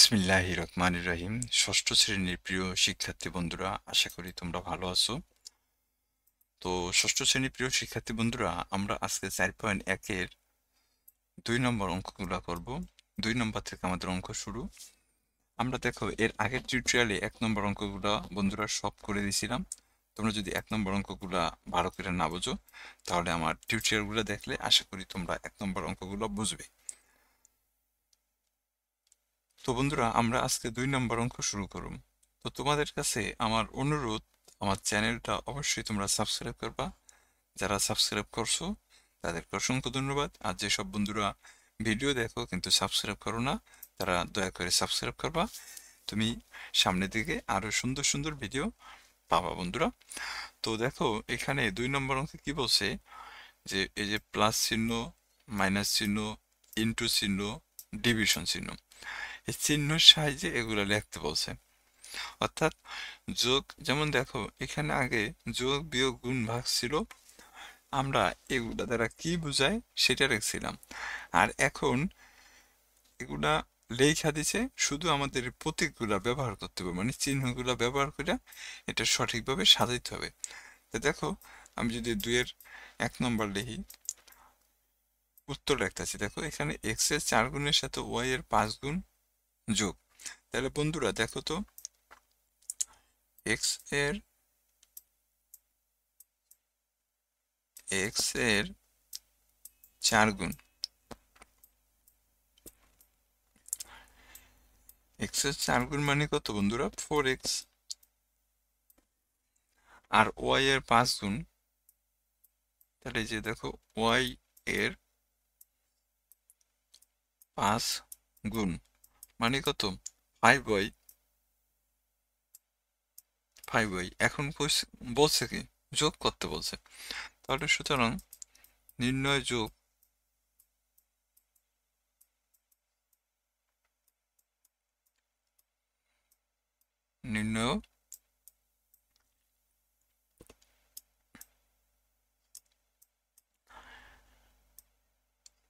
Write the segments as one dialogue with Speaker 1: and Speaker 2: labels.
Speaker 1: বিসমিল্লাহির রহমানির রহিম। ষষ্ঠ শ্রেণীর প্রিয় শিক্ষার্থী বন্ধুরা, আশা করি তোমরা ভালো আছো। তো ষষ্ঠ শ্রেণীর প্রিয় শিক্ষার্থী বন্ধুরা, আমরা আজকে 4.1-এর 2 নম্বর অঙ্কগুলা করব। 2 নম্বর থেকে আমাদের অঙ্ক শুরু। আমরা দেখো এর আগের টিউটোরিয়ালে 1 নম্বর অঙ্কগুলা বন্ধুরা সব করে দিয়েছিলাম। তোমরা যদি 1 নম্বর অঙ্কগুলা ভালো করে না বোঝো, তাহলে আমার টিউটোরিয়ালগুলো দেখলে আশা করি তোমরা 1 নম্বর অঙ্কগুলো বুঝবে। তো বন্ধুরা, আমরা আজকে 2 নম্বর অঙ্ক শুরু করব। তো তোমাদের কাছে আমার অনুরোধ, আমার চ্যানেলটা অবশ্যই তোমরা সাবস্ক্রাইব করবা। যারা সাবস্ক্রাইব করছো তাদেরকে অসংখ্য ধন্যবাদ। আর যেসব বন্ধুরা ভিডিও দেখো কিন্তু সাবস্ক্রাইব করো না, তারা দয়া করে সাবস্ক্রাইব করবা। তুমি সামনের দিকে আরো সুন্দর সুন্দর ভিডিও পাবা বন্ধুরা। তো দেখো এখানে 2 নম্বর অঙ্কে কি বলছে, যে এই যে প্লাস চিহ্ন, মাইনাস চিহ্ন, ইনটু চিহ্ন, ডিভিশন চিহ্ন, এই চিহ্নের সাহায্যে এগুলো লিখতে বলছে। অর্থাৎ যোগ, যেমন দেখো এখানে আগে যোগ বিয়োগ গুণ ভাগ ছিল, আমরা এগুলা দ্বারা কি বোঝায় সেটা লিখছিলাম। আর এখন এগুলা লেখা দিছে, শুধু আমাদের প্রতীকগুলা ব্যবহার করতে হবে, মানে চিহ্নগুলা ব্যবহার করে এটা সঠিকভাবে সাজাইতে হবে। তো দেখো আমি যদি 2-এর 1 নম্বর লিখি, উত্তর লিখতেছি। দেখো এখানে এক্স এর 4 গুণের সাথে ওয়াই এর 5 গুণ যোগ। তাহলে বন্ধুরা দেখো তো, এক্স এর এক্স এর 4 গুণ, এক্স এর 4 গুণ মানে কত বন্ধুরা? 4x। আর ওয়াই এর 5 গুণ, তাহলে এই যে দেখো ওয়াই এর 5 গুণ মানে কত? 5y। 5y এখন বলছে কি? যোগ করতে বলছে। তাহলে সুতরাং নির্ণয় যোগ, নির্ণয়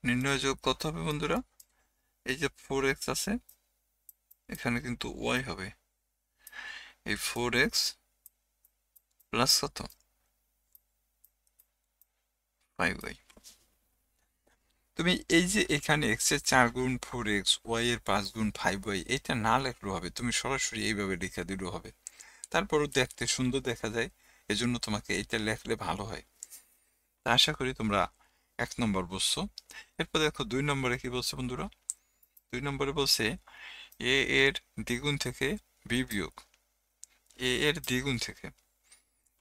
Speaker 1: নির্ণয় যোগ কত হবে বন্ধুরা? এই যে 4x আছে, এখানে কিন্তু y হবে এই 4x প্লাস কত? 5y। তুমি এই যে এখানে x এর 4 গুণ 4x, y এর 5 গুণ 5y, এটা না লেখলেও হবে, তুমি সরাসরি এইভাবে লিখে দিলেও হবে। তারপরও দেখতে সুন্দর দেখা যায়, এজন্য তোমাকে এটা লেখলে ভালো হয়। তা আশা করি তোমরা 1 নম্বর বুঝছো। এরপর দেখো 2 নম্বরে কি বলছে বন্ধুরা? 2 নম্বরে বলছে এ এর দ্বিগুণ থেকে বি বিয়োগ, এ এর দ্বিগুণ থেকে।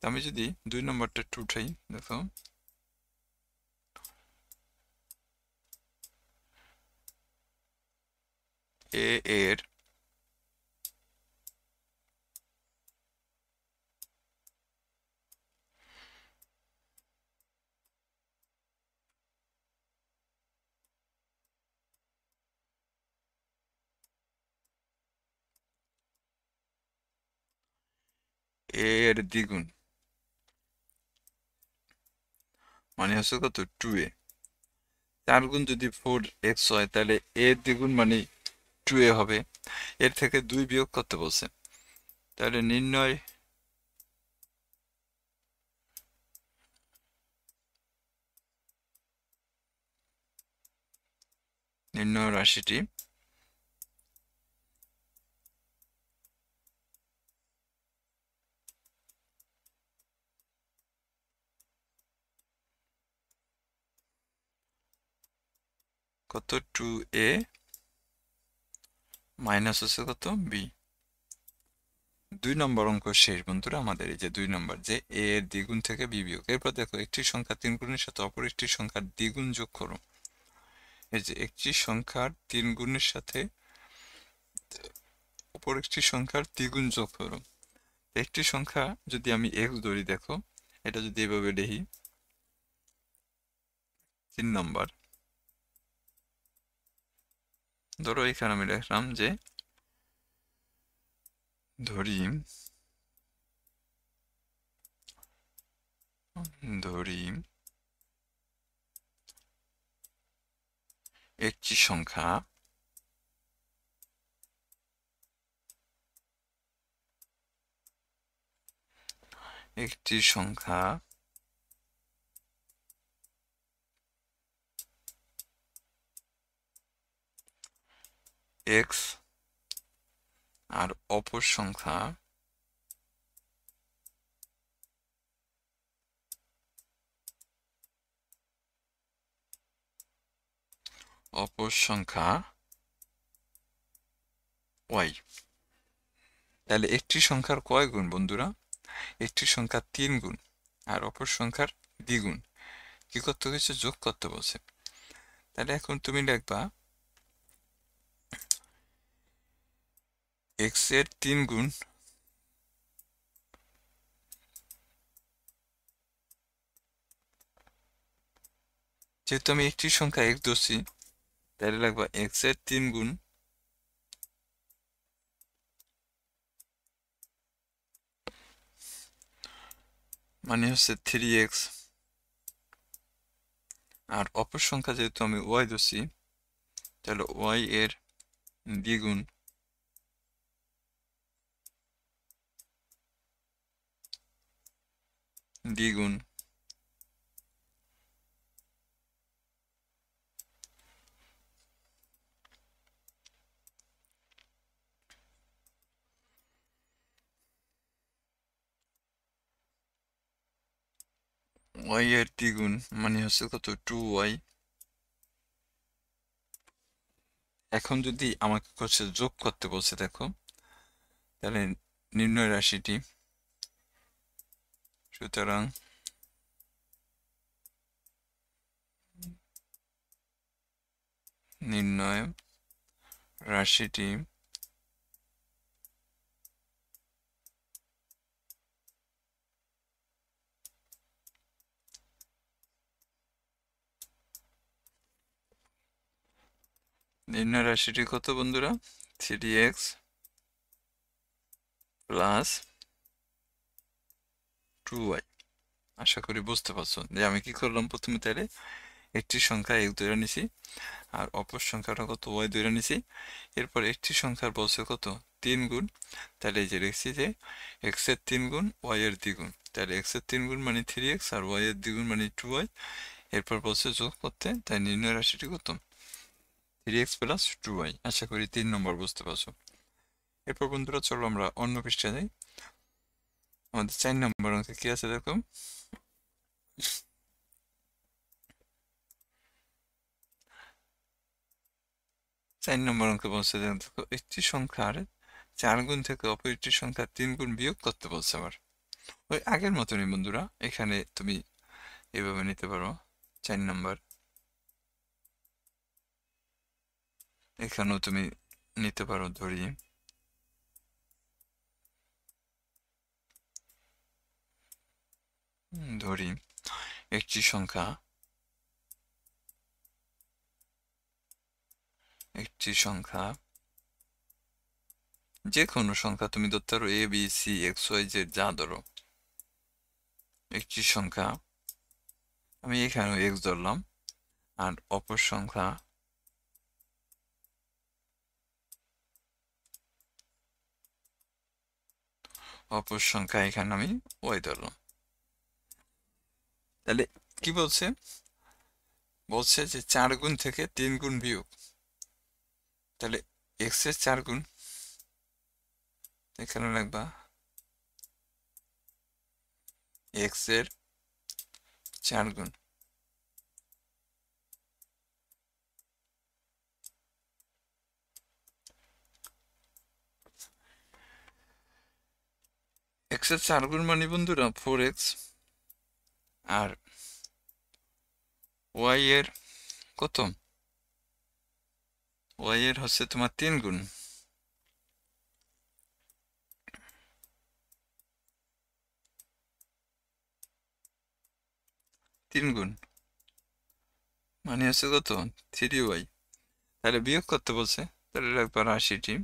Speaker 1: আমি যদি 2 নম্বরটা একটু উঠাই, দেখো এ এর এ এর দ্বিগুণ মানে হচ্ছে কত? 2a। 4 গুণ যদি 4x হয়, তাহলে এ এর দ্বিগুণ মানে 2a হবে। এর থেকে 2 বিয়োগ করতে বলছে। তাহলে নির্ণয় নির্ণয় রাশিটি কত? 2a মাইনাস হচ্ছে কত? b। 2 নম্বর অঙ্ক শেষ বন্ধুরা আমাদের। এই যে 2 নম্বর, যে এ এর দ্বিগুণ থেকে বি বিয়োগ। এরপর দেখো একটি সংখ্যা 3 গুণের সাথে অপর একটি সংখ্যার দ্বিগুণ যোগ করো। এই যে একটি সংখ্যার 3 গুণের সাথে অপর একটি সংখ্যার দ্বিগুণ যোগ করো। একটি সংখ্যা যদি আমি x ধরি, দেখো এটা যদি এভাবে লিখি, 3 নম্বর, ধরো এখানে আমি লিখলাম যে ধরি ধরি একটি সংখ্যা একটি সংখ্যা এক্স আর অপর সংখ্যা ওয়াই। তাহলে একটি সংখ্যার কয় গুণ বন্ধুরা? একটি সংখ্যা 3 গুণ আর অপর সংখ্যার দ্বিগুণ। কি করতে হয়েছে? যোগ করতে বলছে। তাহলে এখন তুমি লিখবা এক্স এর 3 গুণ যেহেতু আমি একটি সংখ্যা এক ধরছি, তাহলে লিখবা এক্স এর 3 গুণ মানে হচ্ছে 3x, আর অপর সংখ্যা যেহেতু আমি ওয়াই ধরছি, তাহলে ওয়াই এর দ্বিগুণ দ্বিগুণ ওয়াই এর দ্বিগুণ মানে হচ্ছে কত? 2y। এখন যদি আমাকে হচ্ছে যোগ করতে বলছে, দেখো তাহলে নির্ণয় রাশিটি, সুতরাং নির্ণয় রাশিটি কত বন্ধুরা? 3x plus 2y। আশা করি বুঝতে পারছো যে আমি কি করলাম। প্রথমে তাহলে একটি সংখ্যা এক ধরে নিছি আর অপর সংখ্যাটা কত? ওয়াই ধরে নিছি। এরপর একটি সংখ্যার বলছে কত? 3 গুণ। তাহলে এই যে লিখছি যে এক্স এর 3 গুণ ওয়াই এর দ্বিগুণ। তাহলে এক্স এর 3 গুণ মানে 3x আর ওয়াই এর দ্বিগুণ মানে 2y। এরপর বলছে যোগ করতে, তাই নির্ণয় রাশিটি কত? 3x plus 2y। আশা করি 3 নম্বর বুঝতে পারছো। এরপর বন্ধুরা চলো আমরা অন্য পৃষ্ঠায় যাই। আমাদের 4 নম্বর অঙ্কে কি আছে দেখো। 4 নম্বর অঙ্কে বলছে যে দেখো একটি সংখ্যার 4 গুণ থেকে অপর একটি সংখ্যা 3 গুণ বিয়োগ করতে বলছে আবার। ওই আগের মতনই বন্ধুরা, এখানে তুমি এভাবে নিতে পারো। 4 নম্বর এখানেও তুমি নিতে পারো। ধরি একটি সংখ্যা যে কোনো সংখ্যা তুমি ধরতে পারো, A B C X Y Z যা ধরো। একটি সংখ্যা আমি এখানে এক্স ধরলাম আর অপর সংখ্যা এখানে আমি ওয়াই ধরলাম। তাহলে কি বলছে? বলছে যে 4 গুণ থেকে 3 গুণ বিয়োগ। তাহলে এক্স এর 4 গুণ এখানে লিখবা এক্স এর 4 গুণ এক্স এর 4 গুণ মানে বন্ধুরা 4x, আর ওয়াই এর কত? ওয়াই এর হচ্ছে তোমার 3 গুণ। 3 গুণ মানে হচ্ছে কত? 3y। তাহলে বিয়োগ করতে বলছে, তাহলে রাখবা রাশিটি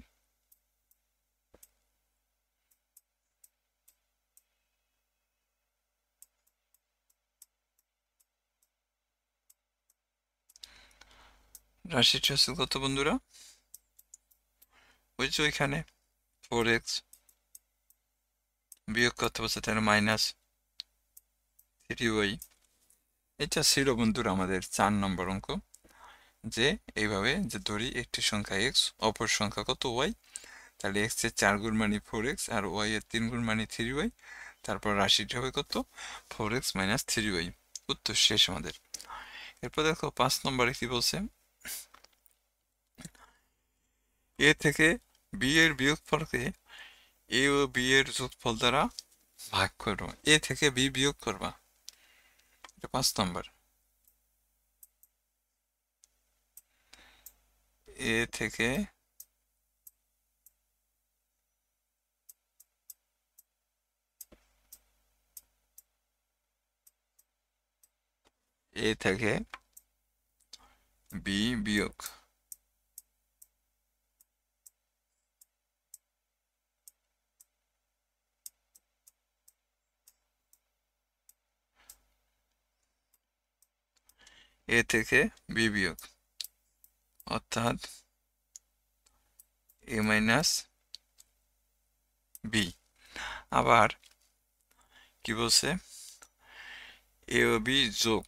Speaker 1: হচ্ছে কত বন্ধুরা? ওই যে ওইখানে 4x বিয়োগ করতে বলছে, তাহলে মাইনাস 3y। এটা ছিল বন্ধুরা আমাদের 4 নম্বর অঙ্ক। যে এইভাবে যে ধরি একটি সংখ্যা x, অপর সংখ্যা কত y, তাহলে x এর 4 গুণ মানে 4x আর y এর 3 গুণ মানে 3y, তারপর রাশিটি হবে কত 4x মাইনাস 3y। উত্তর শেষ আমাদের। এরপর দেখো 5 নম্বরে কি বলছে, এ থেকে বি এর বিয়োগফলকে এ ও বি এর যোগফল দ্বারা ভাগ করো। এ থেকে বি বিয়োগ করবা, এটা 5 নম্বর। এ থেকে এ থেকে বি বিয়োগ এ থেকে বি বিয়োগ, অর্থাৎ এ মাইনাস বি। আবার কি বলছে, এ ও বি যোগ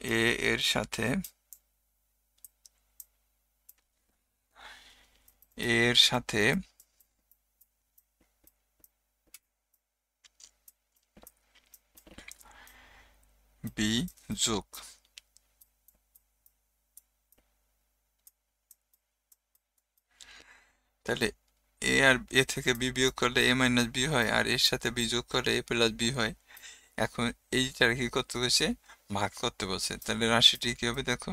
Speaker 1: এ এর সাথে এর সাথে বি যোগ। তাহলে এ আর এ থেকে বি বিয়োগ করলে এ মাইনাস বি হয়, আর এর সাথে বি যোগ করলে এ প্লাস বি হয়। এখন এইটার কি করতে বলছে, ভাগ করতে বলছে। তাহলে রাশিটি কি হবে দেখো,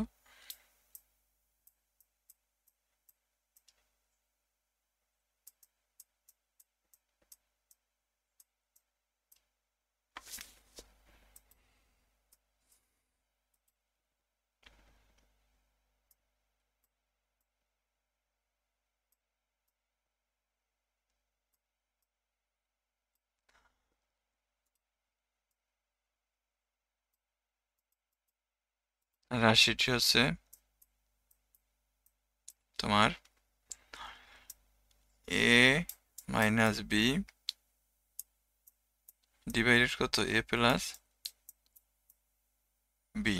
Speaker 1: রাশিটি হচ্ছে তোমার এ মাইনাস বি ডিভাইডেড কত এ প্লাস বি।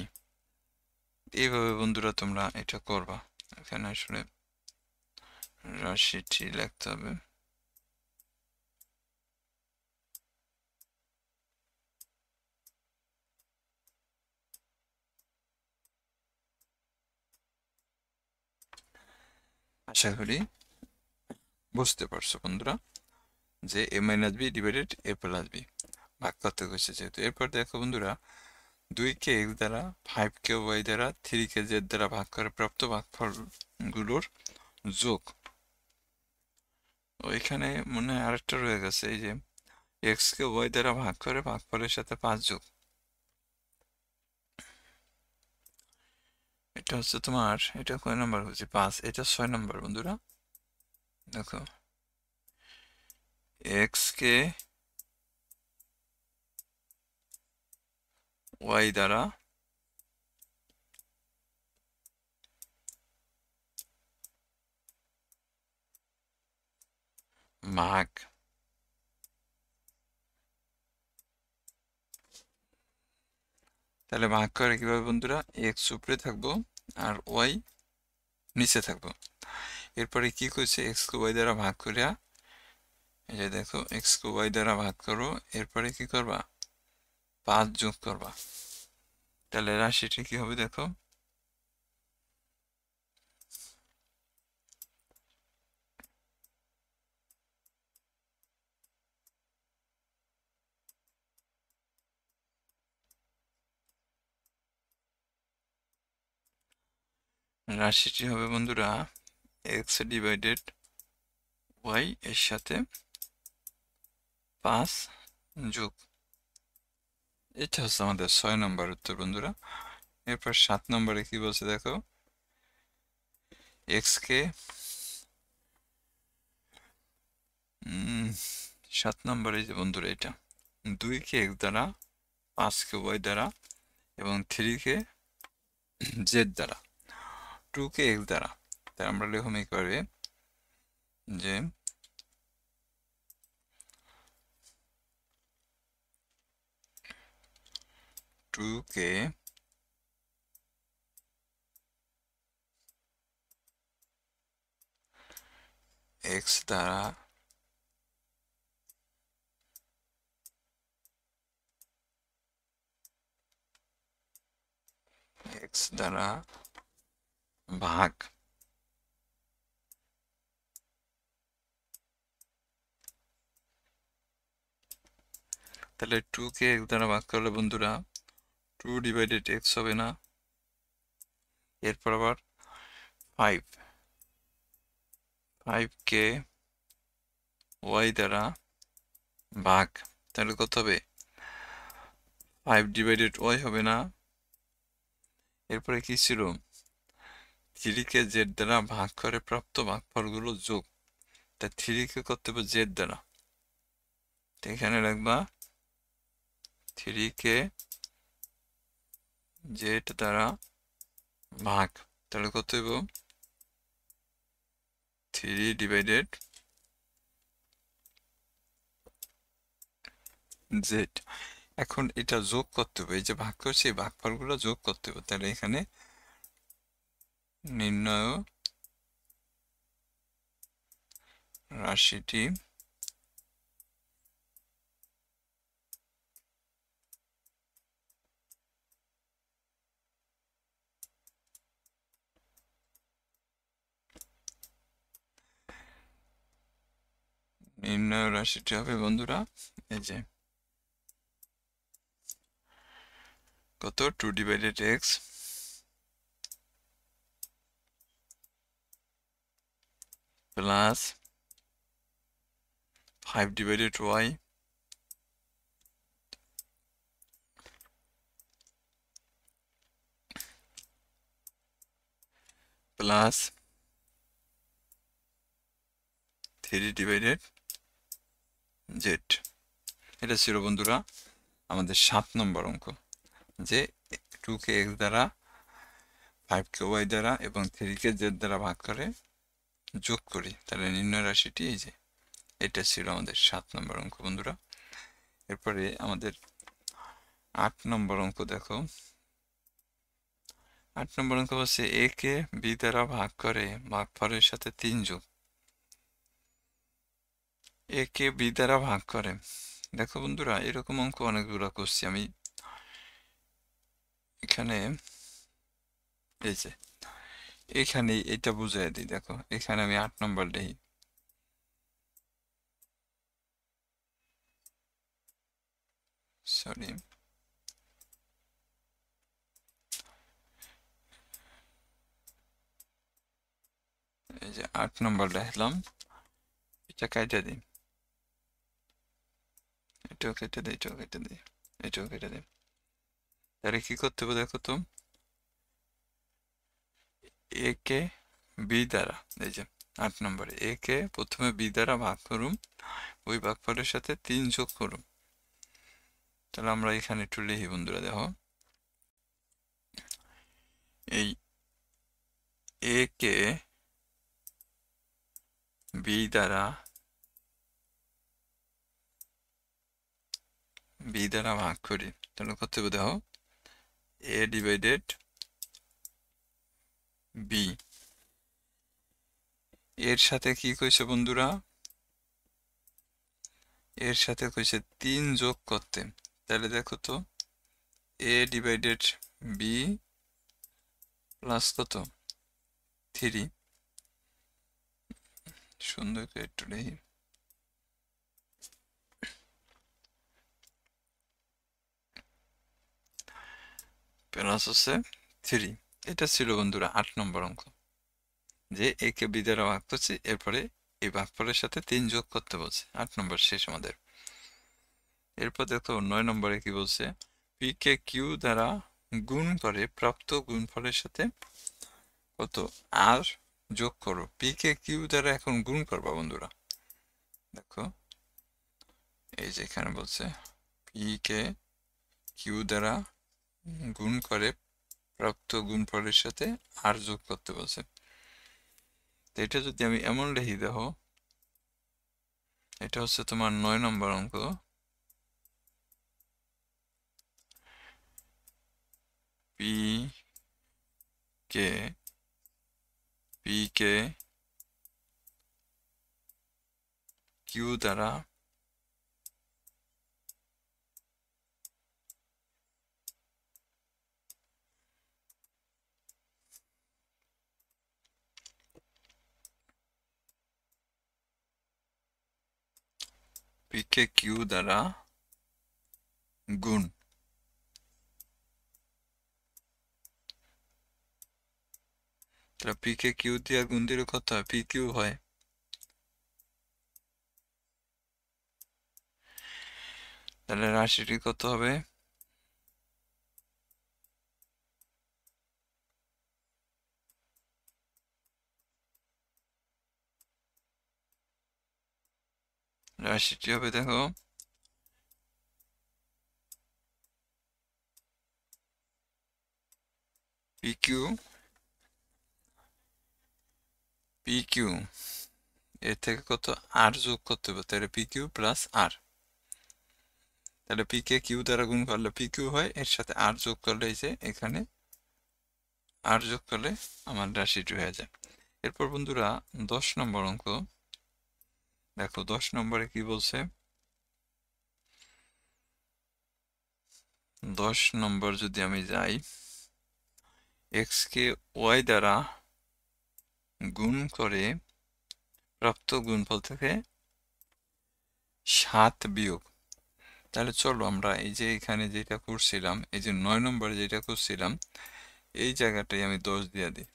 Speaker 1: এইভাবে বন্ধুরা তোমরা এটা করবা। এখানে আসলে রাশিটি লিখতে হবে। আশা করি বুঝতে পারছো বন্ধুরা, যে এ মাইনাস বি ডিভাইডেড এ প্লাস বি ভাগ করতে গেছে যেহেতু। এরপর দেখো বন্ধুরা, 2 কে x দ্বারা, 5 কে y দ্বারা, 3 কে z দ্বারা ভাগ করে প্রাপ্ত ভাগফলগুলোর যোগ। ওইখানে মনে হয় আরেকটা রয়ে গেছে, এই যে x কে y দ্বারা ভাগ করে ভাগফলের সাথে 5 যোগ। এটা হচ্ছে তোমার, এটা কয় নাম্বার হচ্ছে 5, এটা 6 নাম্বার বন্ধুরা। দেখো x কে y দ্বারা ভাগ, তাহলে ভাগ করে কিভাবে বন্ধুরা, x উপরে থাকবো আর y নিচে থাকবো। এরপরে কি করছে, x কে y দ্বারা ভাগ করিয়া, এই যে দেখো x কে y দ্বারা ভাগ করো, এরপরে কি করবা 5 যোগ করবা। তাহলে রাশিটি কি হবে দেখো, রাশিটি হবে বন্ধুরা x ডিভাইডেড y এর সাথে 5 যোগ। এটা হচ্ছে আমাদের 6 নম্বর উত্তর বন্ধুরা। এরপর 7 নম্বরে কি বলছে দেখো, x কে 7 নম্বরে যে বন্ধুরা, এটা 2 কে x দ্বারা, 5 কে y দ্বারা এবং 3 কে z দ্বারা, 2 কে x দ্বারা, তাই আমরা লিখব এভাবে যে 2কে x দ্বারা ভাগ, তাহলে 2কে x দ্বারা ভাগ করলে বন্ধুরা 2 ডিভাইডেড x হবে না। এরপর আবার 5কে y দ্বারা ভাগ, তাহলে কত হবে? 5 ডিভাইডেড y হবে না। এরপরে কি ছিল? 3কে z দ্বারা ভাগ করে প্রাপ্ত ভাগফলগুলো যোগ, তাই 3কে করতে হবে z দ্বারা, তো এখানে রাখবা 3কে z দ্বারা ভাগ, তাহলে কত হইব? 3 ডিভাইডেড z। এখন এটা যোগ করতে হবে, এই যে ভাগ করছে এই ভাগফলগুলো যোগ করতে হবে, তাহলে এখানে নির্ণয় রাশিটি হবে বন্ধুরা এই যে কত? 2 divided x plus 5 divided y plus 3 divided z। এটা ছিল বন্ধুরা আমাদের 7 নম্বর অঙ্ক, যে 2কে x দ্বারা 5কে y দ্বারা এবং 3কে z দ্বারা ভাগ করে যোগ করি, তাহলে নির্ণয় রাশিটি এই যে এটা ছিল আমাদের 7 নম্বর অঙ্ক বন্ধুরা। এরপরে আমাদের 8 নম্বর অঙ্ক দেখো। 8 নম্বর অঙ্ক হচ্ছে a কে b দ্বারা ভাগ করে ভাগফলের সাথে 3 যোগ। a কে b দ্বারা ভাগ করে, দেখো বন্ধুরা এরকম অঙ্ক অনেকগুলো করছি আমি। এখানে এই যে এখানে এটা বুঝাই দিই, দেখো এখানে আমি 8 নম্বর দেই, সরি এই যে 8 নম্বর লিখলাম, এটা কেটে দিই, এটাও কেটে দিই, এটাও কেটে দিই, এটাও কেটে দিই। তাহলে কি করতে হবে দেখো তো, এ কে বি দ্বারা, এই যে 8 নম্বরে এ কে প্রথমে বি দ্বারা ভাগ করুম, ওই ভাগফলের সাথে 3 যোগ করুম। তাহলে আমরা এখানে একটু লিখি বন্ধুরা, দেখো এই এ কে বি দ্বারা ভাগ করি, তাহলে কত হবে দেখো এ ডিভাইডেড বি। এর সাথে কি কইছে বন্ধুরা? এর সাথে কইছে 3 যোগ করতে, তাহলে দেখো তো এ ডিভাইডেড বি প্লাস কত 3, সুন্দর করে একটু লিখি, প্লাস হচ্ছে 3। এটা ছিল বন্ধুরা 8 নম্বর অঙ্ক, যে এ কে বি দ্বারা ভাগ করছি, এরপরে এই ভাগফলের সাথে 3 যোগ করতে বলছে। 8 নম্বর শেষ আমাদের। এরপর দেখো 9 নম্বরে কি বলছে, পি কে কিউ দ্বারা গুণ করে প্রাপ্ত গুণফলের সাথে কত আর যোগ করো। পি কে কিউ দ্বারা এখন গুণ করবা বন্ধুরা, দেখো এই যে এখানে বলছে পি কে কিউ দ্বারা গুণ করে প্রাপ্ত গুণফলের সাথে আর যোগ করতে বলছে। তো এটা যদি আমি এমন লিখি, দেখো এটা হচ্ছে তোমার 9 নম্বর অঙ্ক। P K P K Q দ্বারা পি কে কিউ দ্বারা গুণ। তাহলে পি কে কিউ দিয়ে গুণ দিলে কত হয়? পি কিউ হয়। তাহলে রাশিটি কত হবে? রাশিটি হবে, দেখো, পি কিউ এর থেকে কত আর যোগ করতে হবে, তাহলে পি কিউ প্লাস আর। তাহলে পি কে কিউ দ্বারা গুণ করলে পি কিউ হয়, এর সাথে আর যোগ করলে এই যে এখানে আর যোগ করলে আমার রাশিটি হয়ে যায়। এরপর বন্ধুরা 10 নম্বর অঙ্ক দেখো। 10 নম্বরে কি বলছে? 10 নম্বর যদি আমি যাই, এক্স কে ওয়াই দ্বারা গুণ করে প্রাপ্ত গুণফল থেকে 7 বিয়োগ। তাহলে চলো আমরা এই যে এখানে যেটা করছিলাম, এই যে 9 নম্বরে যেটা করছিলাম, এই জায়গাটাই আমি 10 দিয়ে দিই।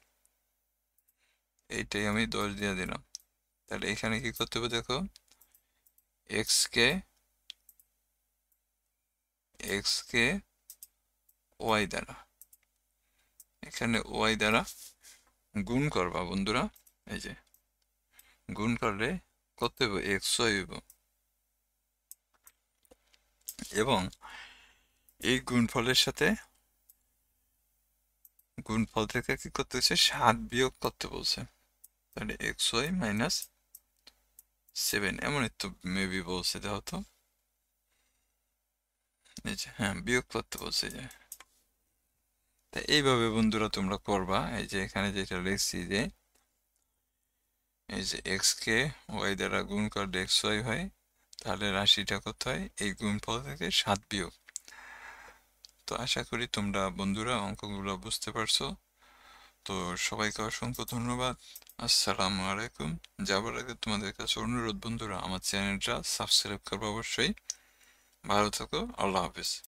Speaker 1: এইটাই আমি 10 দিয়ে দিলাম। তাহলে এখানে কি করতে হবে দেখো, এক্স কে ওয়াই দ্বারা, এখানে ওয়াই দ্বারা গুণ করবা বন্ধুরা। এই যে গুণ করলে কত হবে? এক্স হইব। এবং এই গুণফলের সাথে গুণফল থেকে কি করতে হচ্ছে? 7 বিয়োগ করতে বলছে। তাহলে এক্স ওয়াই মাইনাস 7 এমনই তো মেবি বলছে, দেখো তো। এই যে হ্যাঁ, বিয়োগ করতে বলছে যে। তা এইভাবে বন্ধুরা তোমরা করবা। এই যে এখানে যেটা লিখছি যে এই যে এক্স কে ওয়াই দ্বারা গুণ করলে এক্স ওয়াই হয়, তাহলে রাশিটা কত হয়? এই গুণফল থেকে 7 বিয়োগ। তো আশা করি তোমরা বন্ধুরা অঙ্কগুলো বুঝতে পারছো। তো সবাইকে অসংখ্য ধন্যবাদ। আসসালামু আলাইকুম। যাবার আগে তোমাদের কাছে অনুরোধ বন্ধুরা, আমার চ্যানেলটা সাবস্ক্রাইব করবো অবশ্যই। ভালো থাকো, আল্লাহ হাফিজ।